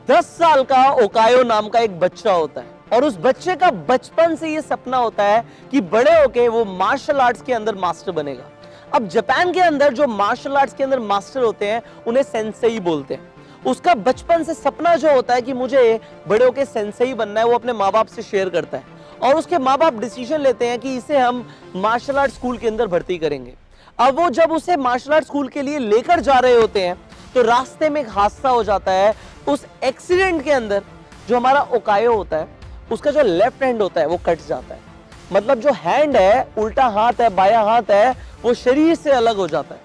10 साल का ओकायो नाम का एक बच्चा होता है और उस बच्चे का बचपन से ये सपना होता है कि बड़े होके वो मार्शल आर्ट्स के अंदर मास्टर बनेगा। अब जापान के अंदर जो मार्शल आर्ट्स के अंदर मास्टर होते हैं उन्हें सेंसेई बोलते हैं। उसका बचपन से सपना जो होता है कि मुझे बड़े होके सेंसेई बनना है, वो अपने माँ बाप से शेयर करता है और उसके माँ बाप डिसीजन लेते हैं कि इसे हम मार्शल आर्ट स्कूल के अंदर भर्ती करेंगे। अब वो जब उसे मार्शल आर्ट स्कूल के लिए लेकर जा रहे होते हैं तो रास्ते में एक हादसा हो जाता है। उस एक्सीडेंट के अंदर जो हमारा ओकायो होता है उसका जो लेफ्ट हैंड होता है वो कट जाता है। मतलब जो हैंड है, उल्टा हाथ है, बायां हाथ है, वो शरीर से अलग हो जाता है।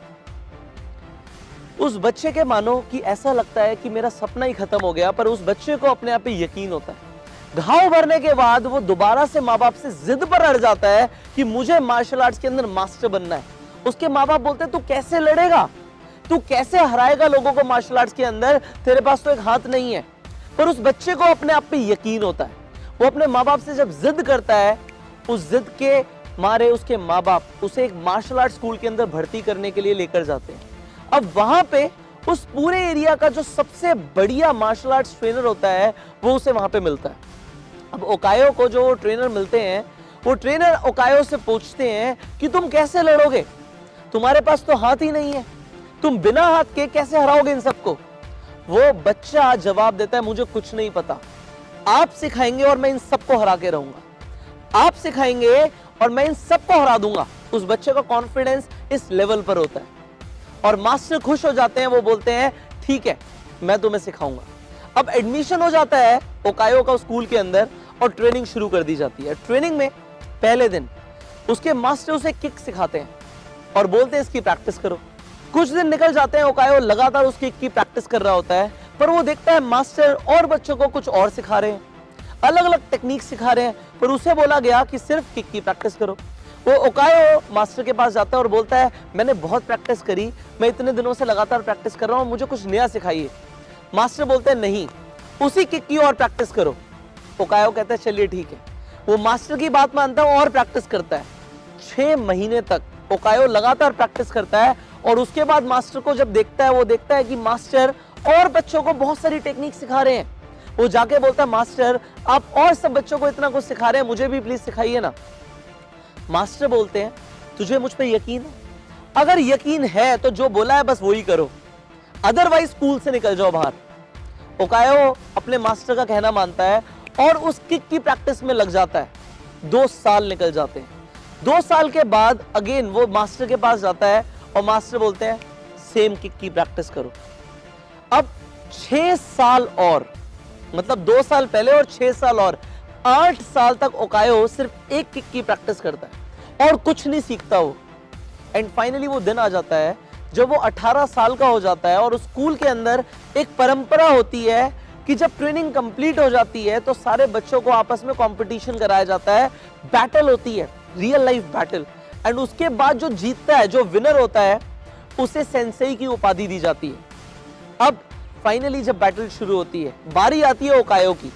उस बच्चे के मानो कि ऐसा लगता है कि मेरा सपना ही खत्म हो गया, पर उस बच्चे को अपने आप पे यकीन होता है। घाव भरने के बाद वो दोबारा से माँ बाप से जिद पर अड़ जाता है कि मुझे मार्शल आर्ट्स के अंदर मास्टर बनना है। उसके माँ बाप बोलते हैं तू कैसे लड़ेगा, तू कैसे हराएगा लोगों को मार्शल आर्ट्स के अंदर, तेरे पास तो एक हाथ नहीं है। पर उस बच्चे को अपने आप पे यकीन होता है। वो अपने माँ बाप से जब जिद करता है, उस जिद के मारे उसके माँ बाप उसे एक मार्शल आर्ट स्कूल के अंदर भर्ती करने के लिए लेकर जाते हैं। अब वहां पे उस पूरे एरिया का जो सबसे बढ़िया मार्शल आर्ट्स ट्रेनर होता है वो उसे वहां पे मिलता है। अब ओकायो को जो ट्रेनर मिलते हैं, वो ट्रेनर ओकायो से पूछते हैं कि तुम कैसे लड़ोगे, तुम्हारे पास तो हाथ ही नहीं है, तुम बिना हाथ के कैसे हराओगे इन सबको। वो बच्चा जवाब देता है मुझे कुछ नहीं पता, आप सिखाएंगे और मैं इन सबको हरा के रहूंगा, आप सिखाएंगे और मैं इन सबको हरा दूंगा। उस बच्चे का कॉन्फिडेंस इस लेवल पर होता है और मास्टर खुश हो जाते हैं। वो बोलते हैं ठीक है मैं तुम्हें सिखाऊंगा। अब एडमिशन हो जाता है ओकायो का स्कूल के अंदर और ट्रेनिंग शुरू कर दी जाती है। ट्रेनिंग में पहले दिन उसके मास्टर उसे किक सिखाते हैं और बोलते हैं इसकी प्रैक्टिस करो। कुछ दिन निकल जाते हैं, ओकायो लगातार उस किक की प्रैक्टिस कर रहा होता है, पर वो देखता है मास्टर और बच्चों को कुछ और सिखा रहे हैं, अलग अलग टेक्निक सिखा रहे हैं, पर उसे बोला गया कि सिर्फ किक की प्रैक्टिस करो। वो ओकायो मास्टर के पास जाता है और बोलता है मैंने बहुत प्रैक्टिस करी, मैं इतने दिनों से लगातार प्रैक्टिस कर रहा हूं, मुझे कुछ नया सिखाइए। मास्टर बोलते हैं नहीं, उसी किक की और प्रैक्टिस करो। ओकायो कहता है चलिए ठीक है। वो मास्टर की बात मानता है और प्रैक्टिस करता है। 6 महीने तक ओकायो लगातार प्रैक्टिस करता है और उसके बाद मास्टर को जब देखता है, वो देखता है कि मास्टर और बच्चों को बहुत सारी टेक्निक सिखा रहे हैं। वो जाके बोलता है मास्टर आप और सब बच्चों को इतना कुछ सिखा रहे हैं, मुझे भी प्लीज सिखाइए ना। मास्टर बोलते हैं तुझे मुझ पे यकीन है? अगर यकीन है तो जो बोला है बस वही करो, अदरवाइज स्कूल से निकल जाओ बाहर। ओकायो अपने मास्टर का कहना मानता है और उस किक की प्रैक्टिस में लग जाता है। 2 साल निकल जाते हैं। 2 साल के बाद अगेन वो मास्टर के पास जाता है और मास्टर बोलते हैं सेम किक की प्रैक्टिस करो। अब 6 साल और, मतलब 2 साल पहले और 6 साल और, 8 साल तक ओकायो सिर्फ एक किक की प्रैक्टिस करता है और कुछ नहीं सीखता वो। एंड फाइनली वो दिन आ जाता है जब वो 18 साल का हो जाता है और स्कूल के अंदर एक परंपरा होती है कि जब ट्रेनिंग कंप्लीट हो जाती है तो सारे बच्चों को आपस में कंपटीशन कराया जाता है, बैटल होती है, रियल लाइफ बैटल। एंड उसके बाद जो जीतता है, जो विनर होता है, उसे सेंसेई की उपाधि दी जाती है। अब फाइनली जब बैटल शुरू होती है, बारी आती है ओकायो की।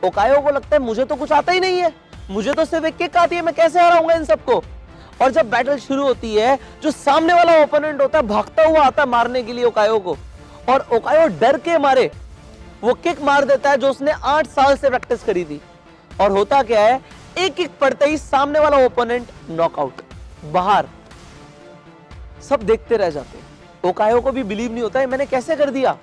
ओकायो को लगता है मुझे तो कुछ आता ही नहीं है, मुझे तो सिर्फ एक किक आती है, मैं कैसे हराऊंगा इन सबको। और जब बैटल शुरू होती है, जो सामने वाला ओपोनेंट होता है भागता हुआ आता है मारने के लिए ओकायो को, और ओकायो डर के मारे वो किक मार देता है जो उसने 8 साल से प्रैक्टिस करी थी। और होता क्या है, एक किक पड़ते ही सामने वाला ओपोनेंट नॉकआउट, बाहर। सब देखते रह जाते हैं। ओकायो को भी बिलीव नहीं होता है मैंने कैसे कर दिया।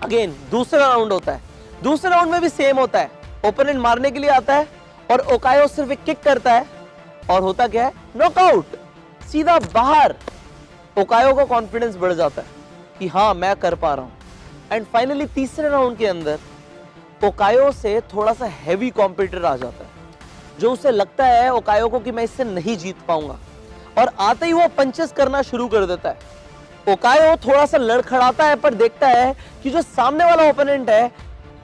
अगेन दूसरा राउंड होता है। दूसरे राउंड में भी सेम होता है, ओपोनेंट मारने के लिए आता है और ओकायो सिर्फ एक किक करता है और होता क्या है, नॉकआउट, सीधा बाहर। ओकायो का कॉन्फिडेंस बढ़ जाता है कि हाँ मैं कर पा रहा हूं। एंड फाइनली तीसरे राउंड के अंदर ओकायो से थोड़ा सा हैवी कॉम्पिटिटर आ जाता है, जो उसे लगता है ओकायो को कि मैं इससे नहीं जीत पाऊंगा, और आते ही वो पंचेस करना शुरू कर देता है। ओकायो थोड़ा सा लड़खड़ाता है पर देखता है कि जो सामने वाला ओपोनेंट है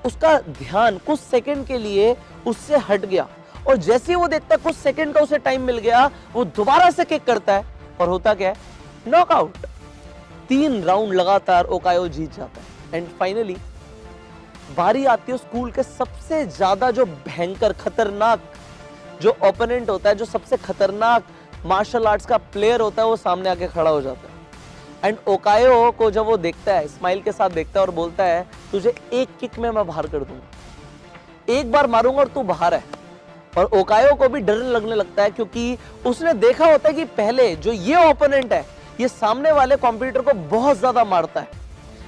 उसका ध्यान कुछ सेकंड के लिए उससे हट गया, और जैसे ही वो देखता है कुछ सेकंड का उसे टाइम मिल गया, वो दोबारा से किक करता है और होता क्या है, नॉकआउट। 3 राउंड लगातार ओकायो जीत जाता है। एंड फाइनली बारी आती है स्कूल के सबसे ज्यादा जो भयंकर खतरनाक जो ओपोनेंट होता है, जो सबसे खतरनाक मार्शल आर्ट्स का प्लेयर होता है, वो सामने आके खड़ा हो जाता है। एंड ओकायो को जब वो देखता है, स्माइल के साथ देखता है और बोलता है तुझे एक किक में मैं बाहर कर दूंगा, एक बार मारूंगा और तू बाहर है। और ओकायो को भी डर लगने लगता है क्योंकि उसने देखा होता है कि पहले जो ये ओपोनेंट है ये सामने वाले कॉम्पिटिटर को बहुत ज्यादा मारता है,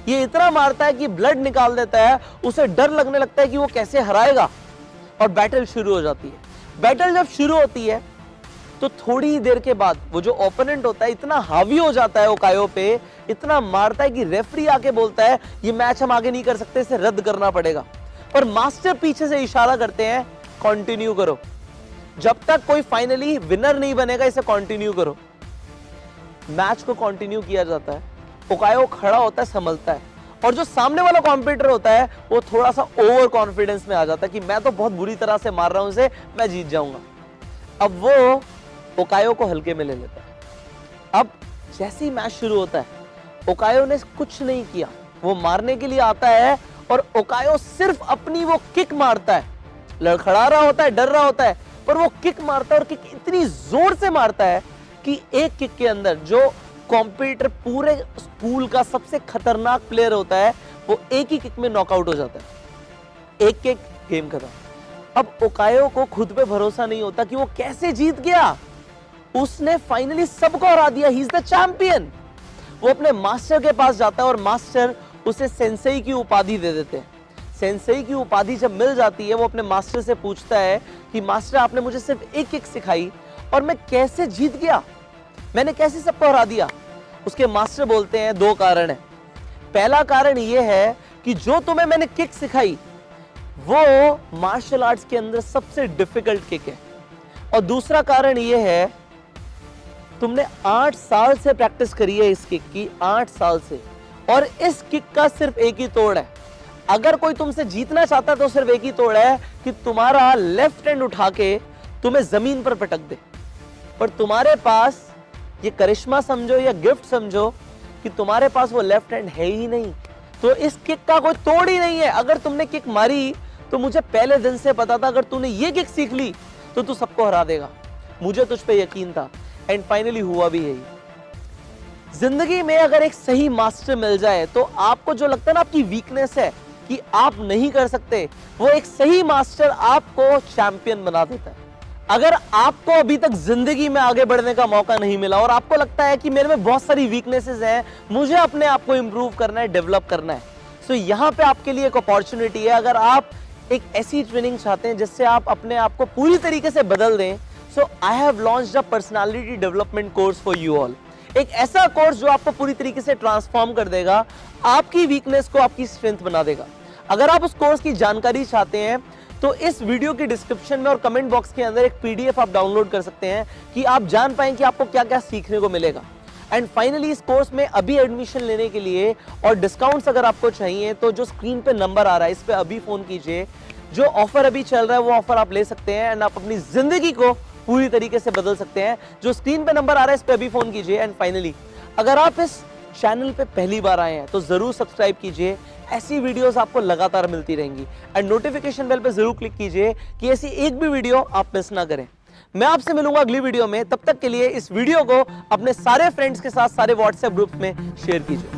ये इतना मारता है कि ब्लड निकाल देता है। उसे डर लगने लगता है कि वो कैसे हराएगा और बैटल शुरू हो जाती है। बैटल जब शुरू होती है तो थोड़ी ही देर के बाद वो जो ओपोनेंट होता है इतना हावी हो जाता है ओकायो पे, इतना मारता है कि रेफरी आके बोलता है ये मैच हम आगे नहीं कर सकते, इसे रद्द करना पड़ेगा। पर मास्टर पीछे से इशारा करते हैं कंटिन्यू करो, जब तक कोई फाइनली विनर नहीं बनेगा इसे कंटिन्यू करो। मैच को कंटिन्यू किया जाता है। ओकायो खड़ा होता है, संभलता है, और जो सामने वाला कॉम्पिटिटर होता है वो थोड़ा सा ओवर कॉन्फिडेंस में आ जाता है कि मैं तो बहुत बुरी तरह से मार रहा हूं इसे, मैं जीत जाऊंगा। अब वो ओकायो को हल्के में ले लेता है। अब जैसे ही मैच शुरू होता है ओकायो ने कुछ नहीं किया, वो मारने के लिए आता है और ओकायो सिर्फ अपनी वो किक मारता है। लड़खड़ा रहा होता है, डर रहा होता है, पर वो किक मारता है और किक इतनी जोर से मारता है कि एक किक के अंदर जो कॉम्पिटिटर पूरे स्कूल का सबसे खतरनाक प्लेयर होता है वो एक ही किक में नॉकआउट हो जाता है। एक किक, गेम खत्म। अब ओकायो को खुद पे भरोसा नहीं होता कि वो कैसे जीत गया। उसने फाइनली सबको हरा दिया, ही इज द चैंपियन। वो अपने मास्टर के पास जाता है और मास्टर उसे सेंसेई की उपाधि दे देते हैं। सेंसेई की उपाधि जब मिल जाती है वो अपने मास्टर से पूछता है कि मास्टर आपने मुझे सिर्फ एक किक सिखाई और मैं कैसे जीत गया, मैंने कैसे सबको हरा दिया। उसके मास्टर बोलते हैं दो कारण है। पहला कारण यह है कि जो तुम्हें मैंने किक सिखाई वो मार्शल आर्ट्स के अंदर सबसे डिफिकल्ट किक है, और दूसरा कारण यह है तुमने 8 साल से प्रैक्टिस करी है इस किक की, 8 साल से, और इस किक का सिर्फ एक ही तोड़ है। अगर कोई तुमसे जीतना चाहता है तो सिर्फ एक ही तोड़ है कि तुम्हारा लेफ्ट हैंड उठा के तुम्हें जमीन पर पटक दे। पर तुम्हारे पास ये करिश्मा समझो या गिफ्ट समझो कि तुम्हारे पास वो लेफ्ट हैंड है ही नहीं, तो इस किक का कोई तोड़ ही नहीं है। अगर तुमने किक मारी तो मुझे पहले दिन से पता था अगर तूने ये किक सीख ली तो तू सबको हरा देगा, मुझे तुझ पे यकीन था। एंड फाइनली हुआ भी यही। जिंदगी में अगर एक सही मास्टर मिल जाए तो आपको जो लगता है ना आपकी वीकनेस है कि आप नहीं कर सकते, वो एक सही मास्टर आपको चैंपियन बना देता है। अगर आपको अभी तक जिंदगी में आगे बढ़ने का मौका नहीं मिला और आपको लगता है कि मेरे में बहुत सारी वीकनेसेस हैं, मुझे अपने आप को इंप्रूव करना है, डेवलप करना है, सो यहाँ पे आपके लिए एक अपॉर्चुनिटी है। अगर आप एक ऐसी ट्रेनिंग चाहते हैं जिससे आप अपने आप को पूरी तरीके से बदल दें, so I have launched a personality development course for you all. एक ऐसा कोर्स जो आपको पूरी तरीके से ट्रांसफॉर्म कर देगा, आपकी वीकनेस को आपकी स्ट्रेंथ बना देगा। अगर आप उस कोर्स की जानकारी चाहते हैं तो इस वीडियो की डिस्क्रिप्शन में और कमेंट बॉक्स के अंदर एक पीडीएफ आप डाउनलोड कर सकते हैं कि आप जान पाएं कि आपको क्या क्या सीखने को मिलेगा। एंड फाइनली इस कोर्स में अभी एडमिशन लेने के लिए और डिस्काउंट्स अगर आपको चाहिए तो जो स्क्रीन पे नंबर आ रहा है इस पे अभी फोन कीजिए। जो ऑफर अभी चल रहा है वो ऑफर आप ले सकते हैं एंड आप अपनी जिंदगी को पूरी तरीके से बदल सकते हैं। जो स्क्रीन पे नंबर आ रहा है इस पे अभी फोन कीजिए। एंड फाइनली अगर आप इस चैनल पे पहली बार आए हैं तो जरूर सब्सक्राइब कीजिए, ऐसी वीडियोस आपको लगातार मिलती रहेंगी। एंड नोटिफिकेशन बेल पे जरूर क्लिक कीजिए कि ऐसी एक भी वीडियो आप मिस ना करें। मैं आपसे मिलूंगा अगली वीडियो में, तब तक के लिए इस वीडियो को अपने सारे फ्रेंड्स के साथ सारे व्हाट्सएप ग्रुप में शेयर कीजिए।